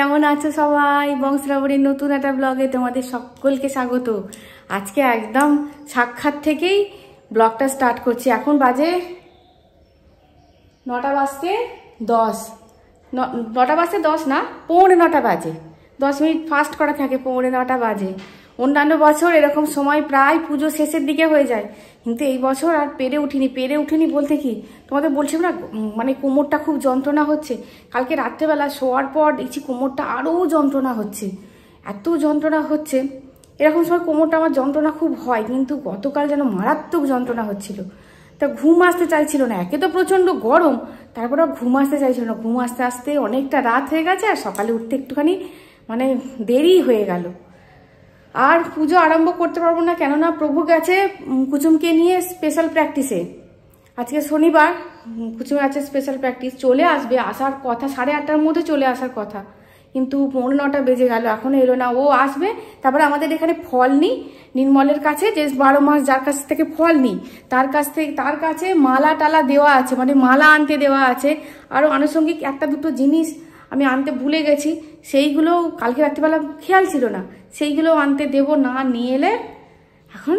কেমন আছো সবাই? বংশরাবরীর নতুন একটা ব্লগে তোমাদের সকলকে স্বাগত। আজকে একদম সাক্ষাৎ থেকেই ব্লগটা স্টার্ট করছি। এখন বাজে 9টা বাজতে 10, 9টা বাজতে 10 না, 9:45 বাজে। 10 মিনিট ফাস্ট করা থাকে, 9:45 বাজে। অন্যান্য বছর এরকম সময় প্রায় পুজো শেষের দিকে হয়ে যায়, কিন্তু এই বছর আর পেরে উঠিনি বলতে কি তোমাদের বলছিলাম না, মানে কোমরটা খুব যন্ত্রণা হচ্ছে। কালকে রাত্রেবেলা শোয়ার পর দেখছি কোমরটা আরও যন্ত্রণা হচ্ছে, এত যন্ত্রণা হচ্ছে। এরকম সময় কোমরটা আমার যন্ত্রণা খুব হয়, কিন্তু গতকাল যেন মারাত্মক যন্ত্রণা হচ্ছিল। তা ঘুম আসতে চাইছিল না, একে তো প্রচণ্ড গরম, তারপরে ঘুম আসতে চাইছিল না। ঘুম আসতে আসতে অনেকটা রাত হয়ে গেছে, আর সকালে উঠতে একটুখানি মানে দেরি হয়ে গেল। আর পুজো আরম্ভ করতে পারবো না, কেননা প্রভু গেছে কুচুমকে নিয়ে স্পেশাল প্র্যাকটিসে। আজকে শনিবার, কুচুমে আছে স্পেশাল প্র্যাকটিস, চলে আসবে, আসার কথা 8:30টার মধ্যে চলে আসার কথা, কিন্তু 9:45 বেজে গেল, এখনো এলো না। ও আসবে, তারপরে আমাদের এখানে ফল নিই নির্মলের কাছে, যে 12 মাস যার কাছ থেকে ফল নিই তার কাছে মালা টালা দেওয়া আছে, মানে মালা আনতে দেওয়া আছে। আরও আনুষঙ্গিক একটা দুটো জিনিস আমি আনতে ভুলে গেছি, সেইগুলো কালকে রাত্রিবেলা খেয়াল ছিল না, সেইগুলো আনতে দেব। না নিয়ে এলে এখন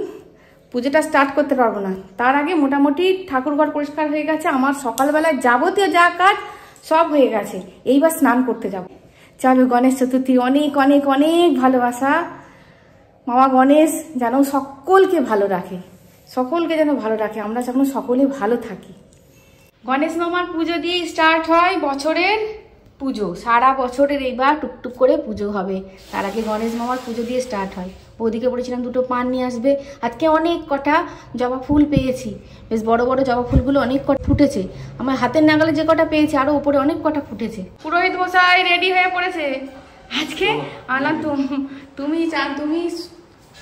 পুজোটা স্টার্ট করতে পারবো না। তার আগে মোটামুটি ঠাকুরঘর পরিষ্কার হয়ে গেছে, আমার সকালবেলায় যাবতীয় যা কাজ সব হয়ে গেছে। এইবার স্নান করতে যাব। চলো, গণেশ চতুর্থী অনেক অনেক অনেক ভালোবাসা। মামা গণেশ যেন সকলকে ভালো রাখে, সকলকে যেন ভালো রাখে, আমরা যেন সকলে ভালো থাকি। গণেশ মামার পুজো দিয়ে স্টার্ট হয় বছরের পুজো, সারা বছরের এইবার টুকটুক করে পুজো হবে। তার আগে গণেশ মামার পুজো দিয়ে স্টার্ট হয়। ওদিকে বলেছিলাম 2টো পান নিয়ে আসবে। আজকে অনেক কটা জবা ফুল পেয়েছি, বেশ বড় বড় জবা ফুলগুলো অনেক কটা ফুটেছে। আমার হাতের নাগালে যে কটা পেয়েছি, আরও উপরে অনেক কটা ফুটেছে। পুরোহিত মশাই রেডি হয়ে পড়েছে আজকে। আনলাম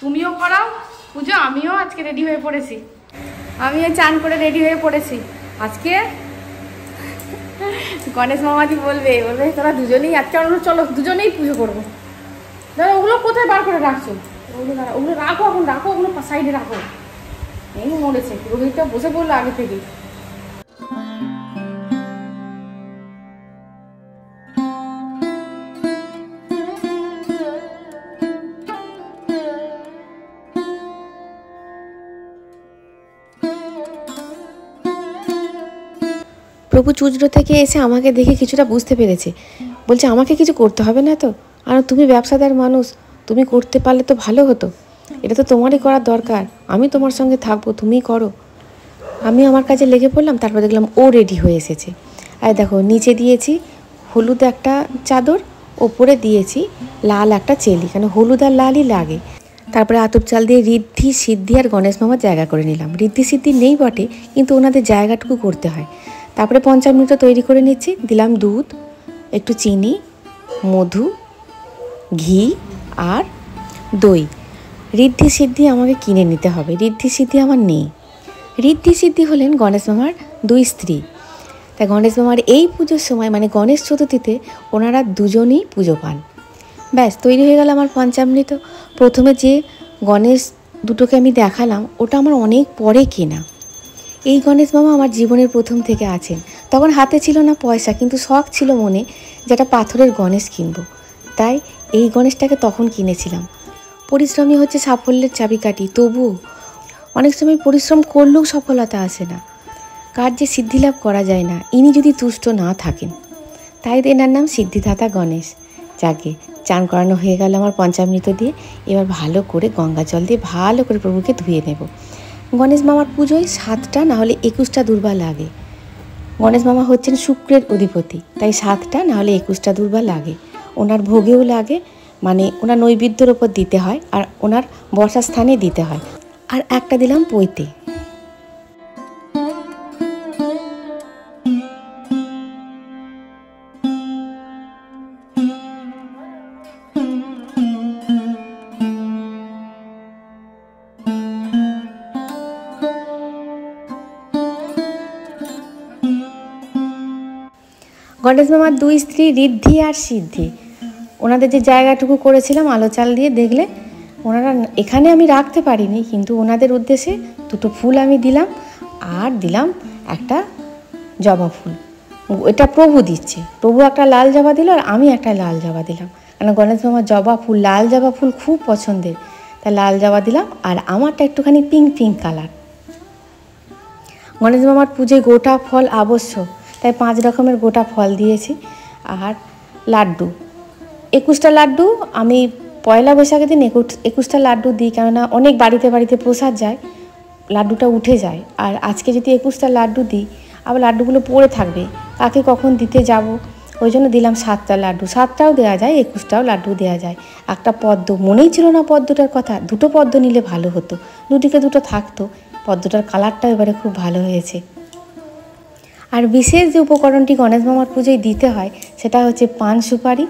তুমিও করাও পুজো, আমিও আজকে রেডি হয়ে পড়েছি। আমিও চান করে রেডি হয়ে পড়েছি। আজকে গণেশ মামাজি বলবে তোরা দুজনেই আজকে, চলো দুজনেই পুজো করবো। দাদা ওগুলো কোথায় বার করে রাখছো? ওগুলো রাখো, এখন রাখো, ওগুলো সাইডে রাখো। এই মরেছে, পুরোহিতটা বসে পড়লো আগে থেকে। প্রভু চুজরো থেকে এসে আমাকে দেখে কিছুটা বুঝতে পেরেছে, বলছে আমাকে কিছু করতে হবে না তো, আর তুমি ব্যবসাদার মানুষ, তুমি করতে পারলে তো ভালো হতো, এটা তো তোমারই করার দরকার, আমি তোমার সঙ্গে থাকবো, তুমিই করো। আমি আমার কাজে লেগে পড়লাম। তারপর দেখলাম ও রেডি হয়ে এসেছে। আর দেখো নিচে দিয়েছি হলুদ একটা চাদর, ওপরে দিয়েছি লাল একটা চেলি, কেন হলুদ আর লালই লাগে। তারপরে আতপ চাল দিয়ে ঋদ্ধি সিদ্ধি আর গণেশ মামার জায়গা করে নিলাম। ঋদ্ধি সিদ্ধি নেই বটে, কিন্তু ওনাদের জায়গাটুকু করতে হয়। তারপরে পঞ্চামৃত তৈরি করে নিচ্ছি। দিলাম দুধ, একটু চিনি, মধু, ঘি আর দই। ঋদ্ধি সিদ্ধি আমাকে কিনে নিতে হবে, ঋদ্ধি সিদ্ধি আমার নেই। ঋদ্ধি সিদ্ধি হলেন গণেশ মামার 2 স্ত্রী। তাই গণেশ মামার এই পুজোর সময়, মানে গণেশ চতুর্থীতে, ওনারা দুজনেই পুজো পান। ব্যাস তৈরি হয়ে গেল আমার পঞ্চামৃত। প্রথমে যে গণেশ দুটোকে আমি দেখালাম, ওটা আমার অনেক পরে কেনা। এই গণেশ মামা আমার জীবনের প্রথম থেকে আছেন। তখন হাতে ছিল না পয়সা, কিন্তু শখ ছিল মনে যে একটা পাথরের গণেশ কিনবো, তাই এই গণেশটাকে তখন কিনেছিলাম। পরিশ্রমই হচ্ছে সাফল্যের চাবিকাঠি, তবুও অনেক সময় পরিশ্রম করলেও সফলতা আসে না, কার্যে সিদ্ধিলাভ করা যায় না ইনি যদি তুষ্ট না থাকেন। তাই এনার নাম সিদ্ধিদাতা গণেশ। যাকে চান করানো হয়ে গেল আমার পঞ্চামৃত দিয়ে, এবার ভালো করে গঙ্গা জল দিয়ে ভালো করে প্রভুকে ধুয়ে নেব। গণেশ মামার পুজোয় 7টা না হলে 21টা দুর্বা লাগে। গণেশ মামা হচ্ছেন শুক্রের অধিপতি, তাই 7টা না হলে 21টা দুর্বা লাগে। ওনার ভোগেও লাগে, মানে ওনার নৈবেদ্যের ওপর দিতে হয়, আর ওনার বসার স্থানে দিতে হয়। আর একটা দিলাম পৈতে। গণেশ মামার 2 স্ত্রী ঋদ্ধি আর সিদ্ধি, ওনাদের যে জায়গাটুকু করেছিলাম আলো চাল দিয়ে, দেখলে ওনারা এখানে আমি রাখতে পারিনি, কিন্তু ওনাদের উদ্দেশ্যে 2টো ফুল আমি দিলাম, আর দিলাম একটা জবা ফুল। এটা প্রভু দিচ্ছে, প্রভু একটা লাল জবা দিল আর আমি একটা লাল জবা দিলাম, কারণ গণেশ মামার জবা ফুল, লাল জবা ফুল খুব পছন্দের, তাই লাল জবা দিলাম। আর আমারটা একটুখানি পিঙ্ক পিঙ্ক কালার। গণেশ মামার পুজোয় গোটা ফল আবশ্যক, তাই 5 রকমের গোটা ফল দিয়েছি। আর লাড্ডু 21টা লাড্ডু, আমি পয়লা বৈশাখের দিন 21টা লাড্ডু দিই, কেননা অনেক বাড়িতে বাড়িতে প্রসাদ যায়, লাড্ডুটা উঠে যায়। আর আজকে যদি 21টা লাড্ডু দিই, আবার লাড্ডুগুলো পড়ে থাকবে, কাকে কখন দিতে যাব, ওই জন্য দিলাম 7টা লাড্ডু। 7টাও দেওয়া যায়, 21টাও লাড্ডু দেওয়া যায়। একটা পদ্ম, মনেই ছিল না পদ্মটার কথা, 2টো পদ্ম নিলে ভালো হতো, দুদিকে 2টো থাকতো। পদ্মটার কালারটাও এবারে খুব ভালো হয়েছে। আর বিশেষ যে উপকরণটি গণেশ মামার পুজোয় দিতে হয় সেটা হচ্ছে পান সুপারি।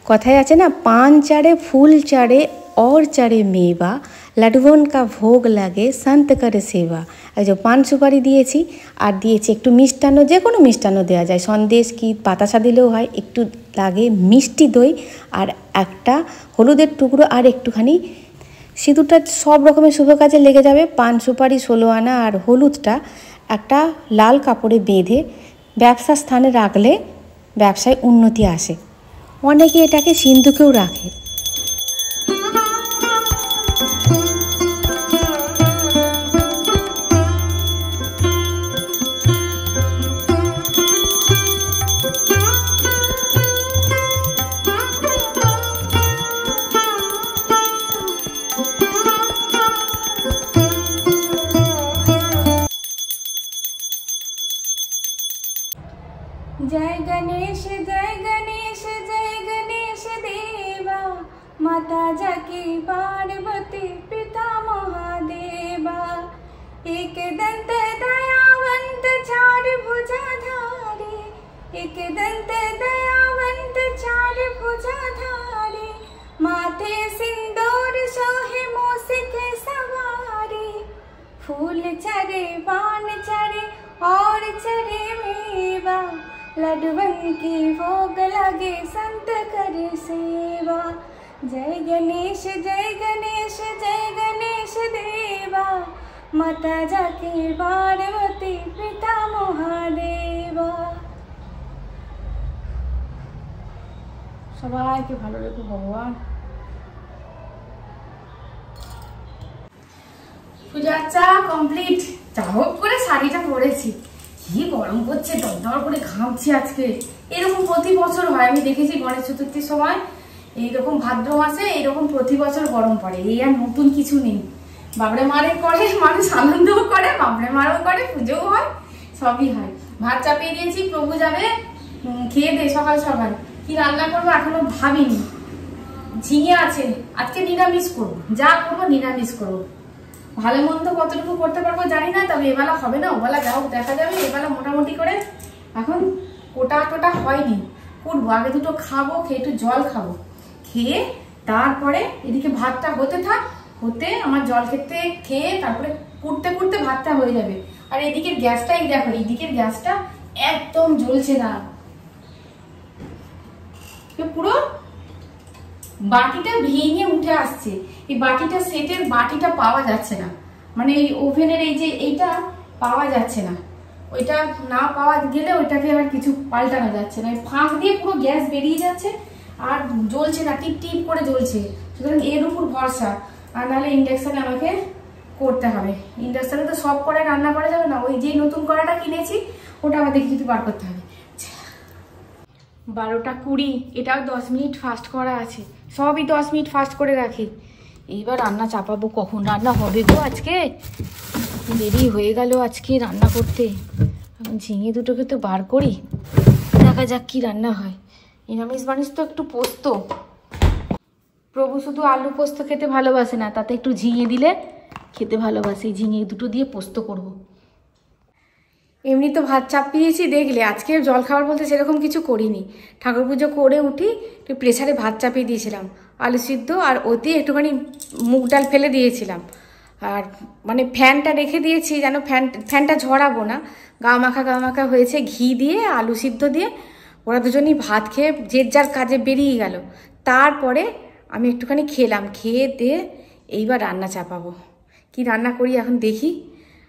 কথায় আছে না, পান চারে ফুল চারে और চারে মেवा, লাডুবন কা ভোগ লাগে সন্ত করে সেবা। এই যে পান সুপারি দিয়েছি, আর দিয়েছি একটু মিষ্টান্ন, যে কোনো মিষ্টান্ন দেওয়া যায়, সন্দেশ কি বাতাসা দিলেও হয়, একটু লাগে মিষ্টি দই, আর একটা হলুদের টুকরো, আর একটুখানি সিঁদুরটা সব রকমের শুভ কাজে লেগে যাবে। পান সুপারি 16 আনা আর হলুদটা একটা লাল কাপড়ে বেঁধে ব্যবসা স্থানে রাখলে ব্যবসায় উন্নতি আসে। অনেকে এটাকে সিন্ধুকেও রাখে। जय गणेश जय गणेश जय गणेश देवा, माता जाकी पार्वती पिता महादेवा। एक दंत दयावंत चार भुजाधारी, एक दंत दयावंत चार भुजाधारी, माथे सिंदूर सोहे मूसिक सवारी। फूल चरे पान चरे और चरे मेवा, लडुबन की भोग लगे संत करे सेवा। जय गणेश जय गणेश जय गणेश देवा, माता जाकी पार्वती पिता महादेवा। সবাইকে ভালো রেখো ভগবান। পূজা চা কমপ্লিট। যা হোক করে শাড়িটা পরেছি, কি গরম করছে, দরদর করে ঘামছি আজকে। এরকম প্রতি বছর হয়, আমি দেখেছি গণেশ চতুর্থীর সময় এইরকম ভাদ্র মাসে এইরকম প্রতি বছর গরম পড়ে। এই আর নতুন কিছু নেই, বাবরে মারে করে, মানুষ আনন্দও করে, বাবরে মারও করে, পুজোও হয়, সবই হয়। ভাত চাপিয়ে দিয়েছি, প্রভু যাবে খেয়ে দে সকাল সকাল। কি রান্না করবো এখনো ভাবিনি, ঝিঙে আছে, আজকে নিরামিষ করবো, যা করবো নিরামিষ করবো। ভালো মন্দ কতটুকু করতে পারবো জানি না, তবে এবেলা হবে না, ওবেলা যাও দেখা যাবে। এবেলা মোটামুটি করে এখন কোটা টোটা হয়নি, করবো। আগে দুটো খাবো, খেয়ে একটু জল খাবো, খেয়ে তারপরে এদিকে ভাতটা হতে থাক, হতে আমার জল খেতে খেয়ে তারপরে কুটতে কুটতে ভাতটা হয়ে যাবে। আর এদিকের গ্যাসটা, এই দেখো এদিকের গ্যাসটা একদম জ্বলছে না, পুরো বাটিটা ভেঙে উঠে আসছে। এই বাটিটা সেটের বাটিটা পাওয়া যাচ্ছে না, মানে এই ওভেনের এই যে এইটা পাওয়া যাচ্ছে না। ওইটা না পাওয়া গেলে ওইটাকে আবার কিছু পাল্টানো যাচ্ছে না, ফাঁক দিয়ে পুরো গ্যাস বেরিয়ে যাচ্ছে আর জ্বলছে না, টিপ টিপ করে জ্বলছে। সুতরাং এর উপর ভরসা, আর নাহলে ইন্ডাকশানে আমাকে করতে হবে। ইন্ডাকশানে তো সব কড়াই রান্না করা যাবে না, ওই যে নতুন কড়াইটা কিনেছি ওটা আমাদের কিছু বার করতে হবে। 12টা 20, এটাও 10 মিনিট ফাস্ট করা আছে, সবই 10 মিনিট ফাস্ট করে রাখি। এইবার রান্না চাপাবো, কখন রান্না হবে গো, আজকে দেরি হয়ে গেল আজকে রান্না করতে। ঝিঙে দুটোকে তো বার করি, দেখা যাক কি রান্না হয়। নিরামিষ মানুষ তো একটু পোস্ত, প্রভু শুধু আলু পোস্ত খেতে ভালোবাসে না, তাতে একটু ঝিঙে দিলে খেতে ভালোবাসে। ঝিঙে দুটো দিয়ে পোস্ত করব। এমনি তো ভাত চাপিয়েছি দেখলে, আজকে জলখাবার বলতে সেরকম কিছু করিনি। ঠাকুর পুজো করে উঠি একটু প্রেসারে ভাত চাপিয়ে দিয়েছিলাম, আলু সিদ্ধ, আর ওতে একটুখানি মুগ ডাল ফেলে দিয়েছিলাম। আর মানে ফ্যানটা রেখে দিয়েছি যেন ফ্যানটা ঝরাবো না, গা মাখা হয়েছে। ঘি দিয়ে আলু সিদ্ধ দিয়ে ওরা দুজনই ভাত খেয়ে যে যার কাজে বেরিয়ে গেল। তারপরে আমি একটুখানি খেলাম, খেয়ে দিয়ে এইবার রান্না চাপাবো। কি রান্না করি এখন দেখি,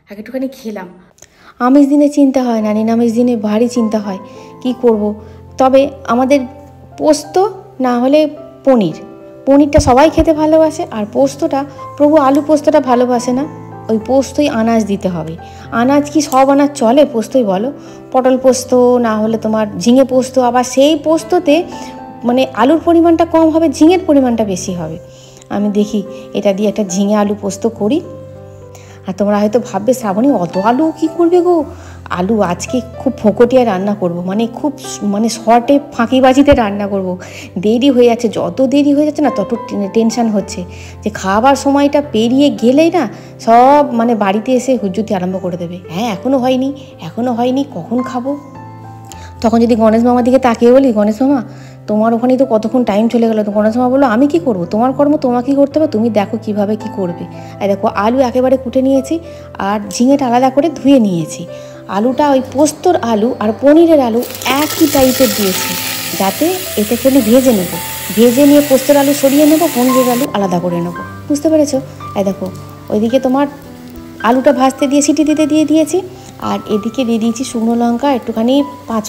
আগে একটুখানি খেলাম। আমিষ দিনে চিন্তা হয় না, নিরামিষ দিনে ভারী চিন্তা হয় কি করব। তবে আমাদের পোস্ত না হলে পনিরটা সবাই খেতে ভালোবাসে, আর পোস্তটা প্রভু আলু পোস্তটা ভালোবাসে না, ওই পোস্তই আনাজ দিতে হবে। আনাজ কি সব আনাজ চলে পোস্তই বলো? পটল পোস্ত না হলে তোমার ঝিঙে পোস্ত, আবার সেই পোস্ততে মানে আলুর পরিমাণটা কম হবে, ঝিঙের পরিমাণটা বেশি হবে। আমি দেখি এটা দিয়ে একটা ঝিঙে আলু পোস্ত করি। আর তোমরা হয়তো ভাববে শ্রাবণী অত আলু কী করবে গো? আলু আজকে খুব ফোকটিয়া রান্না করব, খুব শর্টে ফাঁকিবাজিতে রান্না করব। দেরি হয়ে যাচ্ছে, যত দেরি হয়ে যাচ্ছে না তত টেনশান হচ্ছে যে খাবার সময়টা পেরিয়ে গেলেই না সব বাড়িতে এসে হুজ্জুতি আরম্ভ করে দেবে। হ্যাঁ এখনও হয়নি, কখন খাবো? তখন যদি গণেশ মামার দিকে তাকিয়ে বলি, গণেশ মামা তোমার ওখানেই তো কতক্ষণ টাইম চলে গেলো, তো গণেশ মামা বললো আমি কি করব, তোমার কর্ম তোমাকেই করতে হবে, তুমি দেখো কিভাবে কি করবে। আর দেখো আলু একেবারে কুটে নিয়েছি, আর ঝিঙেটা আলাদা করে ধুয়ে নিয়েছি। আলুটা ওই পোস্তর আলু আর পনিরের আলু একই টাইপের দিয়েছি, যাতে এটা করে ভেজে নিয়ে পোস্তর আলু সরিয়ে নেবো, পনিরের আলু আলাদা করে নেবো। বুঝতে পেরেছো? দেখো ওইদিকে তোমার আলুটা ভাজতে দিয়ে সিটি দিয়ে দিয়েছি, আর এদিকে দিয়ে দিয়েছি শুকনো লঙ্কা, একটুখানি 5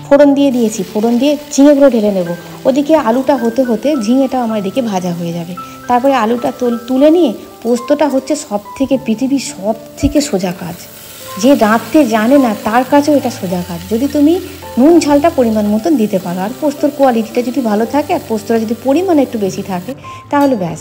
ফোড়ন দিয়ে দিয়েছি। ফোড়ন দিয়ে ঝিঙেগুলো ঢেলে নেব। ওদিকে আলুটা হতে হতে ঝিঙেটা আমার এদিকে ভাজা হয়ে যাবে। তারপরে আলুটা তুলে নিয়ে, পোস্তটা হচ্ছে পৃথিবীর সব থেকে সোজা কাজ। যে রাঁধতে জানে না তার কাছেও এটা সোজা কাজ, যদি তুমি নুন ঝালটা পরিমাণ মতন দিতে পারো, আর পোস্তর কোয়ালিটিটা যদি ভালো থাকে, আর পোস্তটা যদি পরিমাণ একটু বেশি থাকে, তাহলে ব্যাস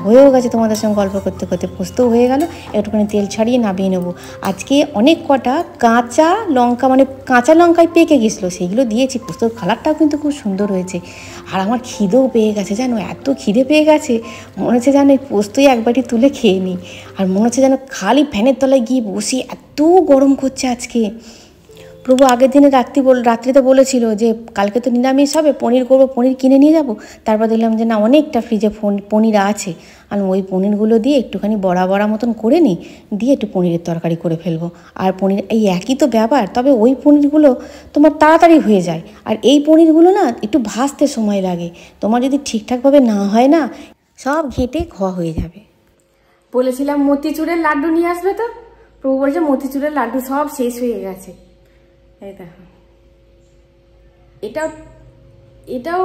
হয়েও গেছে। তোমাদের সঙ্গে গল্প করতে করতে পোস্তও হয়ে গেল। একটুখানি তেল ছাড়িয়ে নামিয়ে নেবো। আজকে অনেক কটা কাঁচা লঙ্কা, কাঁচা লঙ্কায় পেকে গেছিলো, সেইগুলো দিয়েছি। পোস্তর কালারটাও কিন্তু খুব সুন্দর হয়েছে। আর আমার খিদেও পেয়ে গেছে জানো, এত খিদে পেয়ে গেছে, মনে হচ্ছে যেন এই পোস্তই এক বাটি তুলে খেয়ে নিই। আর মনে হচ্ছে যেন খালি ফ্যানের তলায় গিয়ে বসি, এত গরম করছে আজকে। প্রভু আগের দিনে রাত্রিতে বলেছিল যে কালকে তো নিরামিষ হবে, পনির করবো, পনির কিনে নিয়ে যাব। তারপর দেখলাম যে না, অনেকটা ফ্রিজে পনির আছে, আর ওই পনিরগুলো দিয়ে একটুখানি বড়া মতন করে নিই, দিয়ে একটু পনিরের তরকারি করে ফেলবো। আর পনির এই একই তো ব্যাপার, তবে ওই পনিরগুলো তোমার তাড়াতাড়ি হয়ে যায়, আর এই পনিরগুলো না একটু ভাজতে সময় লাগে। তোমার যদি ঠিকঠাকভাবে না হয় না, সব ঘেঁটে খাওয়া হয়ে যাবে। বলেছিলাম মতিচুরের লাড্ডু নিয়ে আসবে, তো প্রভু বলছে মতিচুরের লাড্ডু সব শেষ হয়ে গেছে। এই দেখো, এটাও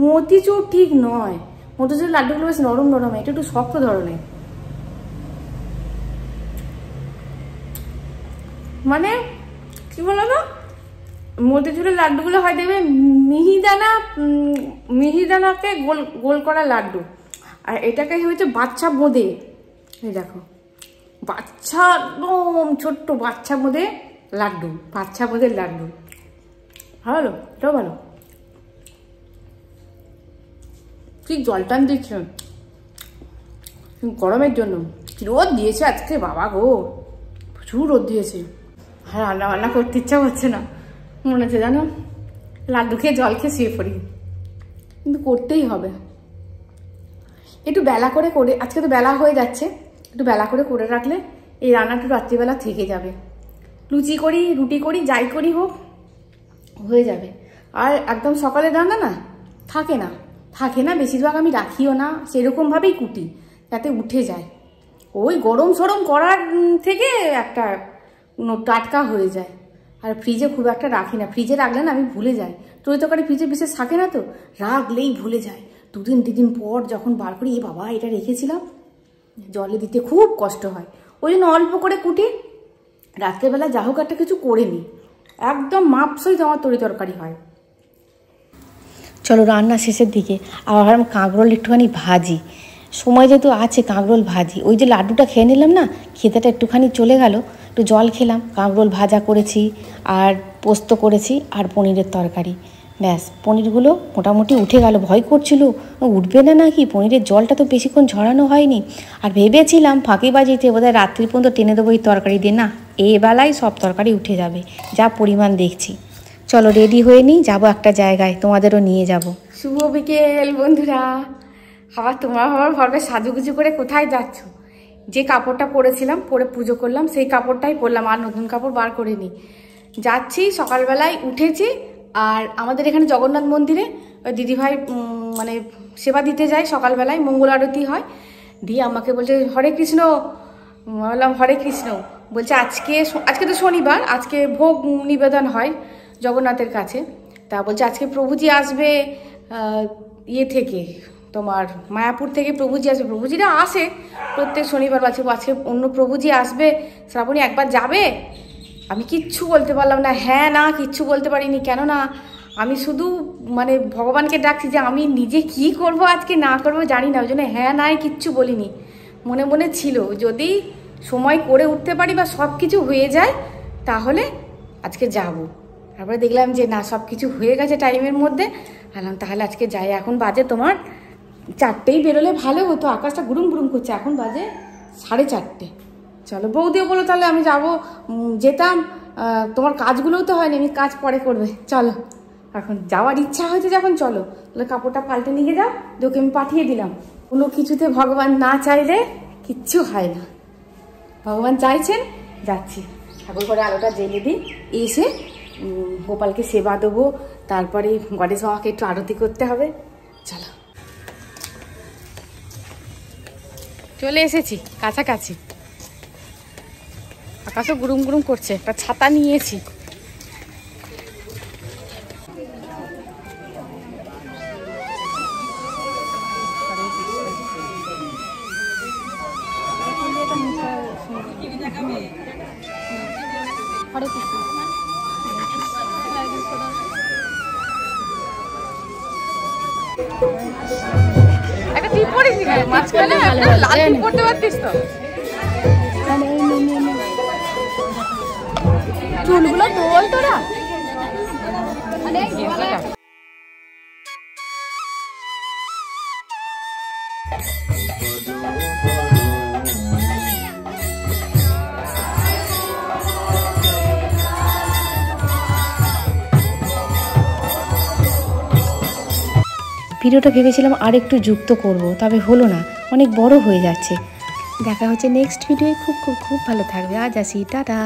মতিচুর ঠিক নয়। মতিচুরের লাড্ডুগুলো বেশ নরম, এটা একটু শক্ত ধরনের। কি বলো না, মতিচুরের লাড্ডুগুলো হয় দেবে মিহিদানাকে গোল করা লাড্ডু, আর এটাকে হয়েছে বাচ্চা বোঁদে। এই দেখো, বাচ্চা একদম ছোট্ট বাচ্চা বোঁদে লাড্ডু, ভালো, এটাও ভালো। ঠিক জলটান দিচ্ছ গরমের জন্য। রোদ দিয়েছে আজকে, বাবা গো প্রচুর রোদ দিয়েছে। আর রান্না করতে ইচ্ছা করছে না, মনে হচ্ছে জানো লাড্ডু খেয়ে জল খেয়ে শুয়ে পড়ি, কিন্তু করতেই হবে। একটু বেলা করে আজকে তো বেলা হয়ে যাচ্ছে, একটু বেলা করে রাখলে এই রান্নাটা রাত্রিবেলা থেকে যাবে। লুচি করি, রুটি করি, যাই করি হোক হয়ে যাবে। আর একদম সকালে রান্না না থাকে না বেশিরভাগ, আমি রাখিও না, সেরকমভাবেই কুটি যাতে উঠে যায়। ওই গরম সরম করার থেকে একটা টাটকা হয়ে যায়। আর ফ্রিজে খুব একটা রাখি না, ফ্রিজে রাখলে না আমি ভুলে যাই। তরকারি ফ্রিজে বিশেষ থাকে না, তো রাখলেই ভুলে যায়। 2-3 পর যখন বার করি, এ বাবা এটা রেখেছিলাম, জলে দিতে খুব কষ্ট হয়। ওই জন্য অল্প করে কুটি, রাত্রেবেলা যা হোক একটা কিছু করে নিই, একদম মাপসই আমার তরকারি হয়। চলো রান্না শেষের দিকে, আবার আমি কাঁকরোল একটুখানি ভাজি, সময় যেহেতু আছে কাঁকরোল ভাজি। ওই যে লাড্ডুটা খেয়ে নিলাম না, খেতেটা একটুখানি চলে গেল, একটু জল খেলাম, কাঁকরোল ভাজা করেছি, আর পোস্ত করেছি, আর পনিরের তরকারি। ব্যাস, পনিরগুলো মোটামুটি উঠে গেল। ভয় করছিল উঠবে না নাকি, পনিরের জলটা তো বেশিক্ষণ ঝরানো হয়নি। আর ভেবেছিলাম ফাঁকিবাজিতে বোধহয় রাত্রি পর্যন্ত টেনে দেবো এই তরকারি দিয়ে, না এই বেলায় সব তরকারি উঠে যাবে, যা পরিমাণ দেখছি। চলো রেডি হয়ে নিই, যাবো একটা জায়গায়, তোমাদেরও নিয়ে যাব। শুভ বিকেল বন্ধুরা। তোমার ঘরে সাজুগুজু করে কোথায় যাচ্ছ? যে কাপড়টা পরেছিলাম, পরে পুজো করলাম, সেই কাপড়টাই পরলাম, আর নতুন কাপড় বার করিনি। যাচ্ছি, সকালবেলায় উঠেছি, আর আমাদের এখানে জগন্নাথ মন্দিরে দিদিভাই সেবা দিতে যায় সকালবেলায়, মঙ্গল আরতি হয়, দিয়ে আমাকে বলছে হরে কৃষ্ণ বললাম হরে কৃষ্ণ। বলছে আজকে তো শনিবার, আজকে ভোগ নিবেদন হয় জগন্নাথের কাছে। তা বলছে আজকে প্রভুজি আসবে ইয়ে থেকে, তোমার মায়াপুর থেকে প্রভুজি আসবে। প্রভুজিরা আসে প্রত্যেক শনিবার, বলছে আজকে অন্য প্রভুজি আসবে, শ্রাবণী একবার যাবে? আমি কিচ্ছু বলতে পারলাম না, হ্যাঁ না কিচ্ছু বলতে পারিনি। কেননা আমি শুধু মানে ভগবানকে ডাকছি যে আমি নিজে কি করব আজকে না করব জানি না, ওই জন্য হ্যাঁ নাই কিচ্ছু বলিনি। মনে মনে ছিল যদি সময় করে উঠতে পারি বা সব কিছু হয়ে যায় তাহলে আজকে যাব। তারপরে দেখলাম যে না, সব কিছু হয়ে গেছে টাইমের মধ্যে। বললাম তাহলে আজকে যাই। এখন বাজে তোমার 4টেই বেরোলে ভালো হতো, আকাশটা গুরুম গুরুম করছে। এখন বাজে 4:30। চলো, বৌদিও বলো তাহলে আমি যাব, যেতাম। তোমার কাজগুলোও তো হয়নি, আমি কাজ পরে করবে। চলো, এখন যাওয়ার ইচ্ছা হয়েছে যখন চলো, তাহলে কাপড়টা পাল্টে নিয়ে যাও, ওকে আমি পাঠিয়ে দিলাম। কোনো কিছুতে ভগবান না চাইলে কিচ্ছু হয় না। ভগবান চাইছেন, যাচ্ছি। ঠাকুর ঘরে আলোটা জ্বেলে দিই, এসে গোপালকে সেবা দেবো, তারপরে গণেশ বাবাকে একটু আরতি করতে হবে। চলো, চলে এসেছি কাছাকাছি। আকাশও গুরুম গুরুম করছে, একটা ছাতা নিয়েছি। একটা টিপ পরেছি না মাঝখানে, লাল টিপ করতে পারতিস তো। চুলগুলো তোল তোরা। ভিডিওটা ভেবেছিলাম আর একটু যুক্ত করব, তবে হলো না, অনেক বড় হয়ে যাচ্ছে। দেখা হচ্ছে নেক্সট ভিডিওয়ে। খুব খুব খুব ভালো থাকবে। আজ আসি, টাটা।